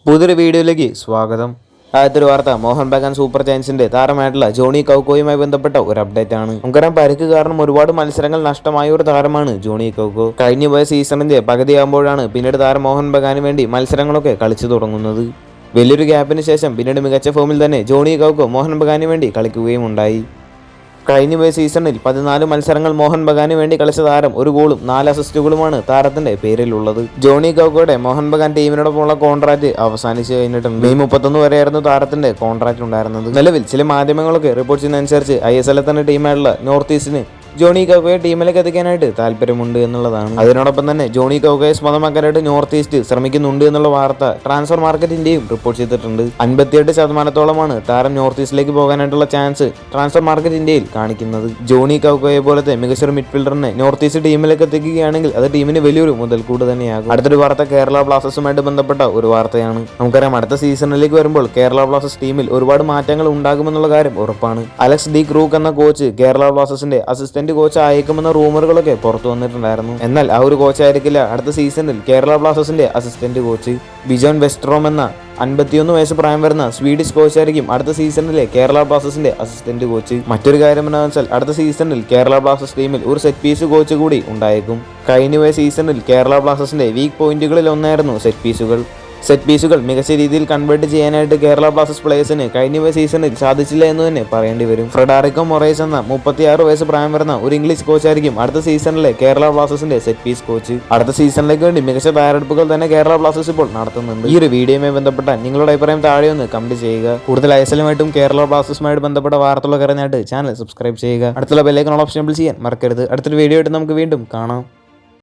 പുതിയൊരു വീഡിയോയിലേക്ക് സ്വാഗതം. ആദ്യത്തെ ഒരു വാർത്ത മോഹൻ ബഗാൻ സൂപ്പർ ജയൻസിന്റെ താരമായിട്ടുള്ള ജോണി കൗക്കോയുമായി ബന്ധപ്പെട്ട ഒരു അപ്ഡേറ്റ് ആണ്. നമുക്കറിയാം, പരിക്ക് കാരണം ഒരുപാട് മത്സരങ്ങൾ നഷ്ടമായ ഒരു താരമാണ് ജോണി കൗക്കോ. കഴിഞ്ഞു പോയ സീസണിന്റെ പകുതിയാകുമ്പോഴാണ് പിന്നീട് താരം മോഹൻ ബഗാന് വേണ്ടി മത്സരങ്ങളൊക്കെ കളിച്ചു തുടങ്ങുന്നത്. വലിയൊരു ഗ്യാപ്പിന് ശേഷം പിന്നീട് മികച്ച ഫോമിൽ തന്നെ ജോണി കൗക്കോ മോഹൻ ബഗാന് വേണ്ടി കളിക്കുകയും ഉണ്ടായി. കഴിഞ്ഞുപോയ സീസണിൽ 14 മത്സരങ്ങൾ മോഹൻ ബഗാന് വേണ്ടി കളിച്ച താരം 1 ഗോളും 4 അസിസ്റ്റുകളുമാണ് താരത്തിന്റെ പേരിലുള്ളത്. ജോണി കൗക്കോയുടെ മോഹൻ ബഗാൻ ടീമിനോടൊപ്പമുള്ള കോൺട്രാക്ട് അവസാനിച്ചു കഴിഞ്ഞിട്ടുണ്ട്. മെയ് 31 വരെയായിരുന്നു താരത്തിന്റെ കോൺട്രാക്ട് ഉണ്ടായിരുന്നത്. നിലവിൽ ചില മാധ്യമങ്ങളൊക്കെ റിപ്പോർട്ട് ചെയ്യുന്നതനുസരിച്ച് ISL തന്നെ ടീമായിട്ടുള്ള നോർത്ത് ഈസ്റ്റിന് ജോണി കൗക്കോയെ ടീമിലേക്ക് എത്തിക്കാനായിട്ട് താല്പര്യമുണ്ട് എന്നുള്ളതാണ്. അതിനോടൊപ്പം തന്നെ ജോണി കൗക്കോയെ സ്വന്തമാക്കാനായിട്ട് നോർത്ത് ഈസ്റ്റ് ശ്രമിക്കുന്നുണ്ട് എന്നുള്ള വാർത്ത ട്രാൻസ്ഫർ മാർക്കറ്റ് ഇന്ത്യയും റിപ്പോർട്ട് ചെയ്തിട്ടുണ്ട്. 58% താരം നോർത്ത് ഈസ്റ്റിലേക്ക് പോകാനായിട്ടുള്ള ചാൻസ് ട്രാൻസ്ഫർ മാർക്കറ്റ് ഇന്ത്യയിൽ കാണിക്കുന്നത്. ജോണി കൗക്കോയെ പോലത്തെ മികച്ചൊരു മിഡ്ഫീൽഡറിനെ നോർത്ത് ഈസ്റ്റ് ടീമിലേക്ക് എത്തിക്കുകയാണെങ്കിൽ അത് ടീമിന് വലിയൊരു മുതൽക്കൂട് തന്നെയാകും. അടുത്തൊരു വാർത്ത കേരള ബ്ലാസ്റ്റേഴ്സുമായിട്ട് ബന്ധപ്പെട്ട ഒരു വാർത്തയാണ്. നമുക്കറിയാം, അടുത്ത സീസണിലേക്ക് വരുമ്പോൾ കേരള ബ്ലാസ്റ്റേഴ്സ് ടീമിൽ ഒരുപാട് മാറ്റങ്ങൾ ഉണ്ടാകുമെന്നുള്ള കാര്യം ഉറപ്പാണ്. അലക്സ് ഡി ക്രൂക്ക് എന്ന കോച്ച് കേരള ബ്ലാസ്റ്റേഴ്സിന്റെ അസിസ്റ്റന്റ് കോച്ച് അയക്കുമെന്ന റൂമറുകളൊക്കെ പുറത്തു വന്നിട്ടുണ്ടായിരുന്നു. എന്നാൽ ആ ഒരു കോച്ചായിരിക്കില്ല അടുത്ത സീസണിൽ കേരള ബ്ലാസ്റ്റേഴ്സിന്റെ അസിസ്റ്റന്റ് കോച്ച്. ബിജോൺ വെസ്റ്റ്രോം എന്ന 51 വയസ്സ് പ്രായം വരുന്ന സ്വീഡിഷ് കോച്ചായിരിക്കും അടുത്ത സീസണിലെ കേരള ബ്ലാസ്റ്റേഴ്സിന്റെ അസിസ്റ്റന്റ് കോച്ച്. മറ്റൊരു കാര്യം എന്താണെന്ന് വെച്ചാൽ അടുത്ത സീസണിൽ കേരള ബ്ലാസ്റ്റേഴ്സ് ടീമിൽ ഒരു സെറ്റ് പീസ് കോച്ച് കൂടി ഉണ്ടായേക്കും. കഴിഞ്ഞ സീസണിൽ കേരള ബ്ലാസ്റ്റേഴ്സിന്റെ വീക്ക് പോയിന്റുകളിൽ ഒന്നായിരുന്നു സെറ്റ് പീസുകൾ മികച്ച രീതിയിൽ കൺവേർട്ട് ചെയ്യാനായിട്ട് കേരള ബ്ലാസ്റ്റേഴ്സ് പ്ലേയേഴ്സിന് കഴിഞ്ഞ സീസണിൽ സാധിച്ചില്ല എന്ന് തന്നെ പറയേണ്ടി വരും. ഫ്രെഡറിക്കോ മൊറൈസ് എന്ന 36 വയസ്സ് പ്രായം വരുന്ന ഒരു ഇംഗ്ലീഷ് കോച്ചായിരിക്കും അടുത്ത സീസണിലെ കേരള ബ്ലാസ്റ്റേഴ്സിന്റെ സെറ്റ് പീസ് കോച്ച്. അടുത്ത സീസണിലേക്ക് വേണ്ടി മികച്ച തയ്യാറെടുപ്പുകൾ തന്നെ കേരള ബ്ലാസ്റ്റേഴ്സ് ഇപ്പോൾ നടത്തുന്നുണ്ട്. ഈ ഒരു വീഡിയോയുമായി ബന്ധപ്പെട്ട നിങ്ങളുടെ അഭിപ്രായം താഴെ ഒന്ന് കമന്റ് ചെയ്യുക. കൂടുതൽ ISLുമായിട്ടും കേരള ബ്ലാസ്റ്റേഴ്സുമായിട്ട് ബന്ധപ്പെട്ട വാർത്തകളൊക്കെ അറിഞ്ഞായിട്ട് ചാനൽ സബ്സ്ക്രൈബ് ചെയ്യുക. അടുത്തുള്ള ബെല്ലൈക്കൺ ഓപ്ഷൻ ചെയ്യാൻ മറക്കരുത്. അടുത്തൊരു വീഡിയോ ആയിട്ട് നമുക്ക് വീണ്ടും കാണാം.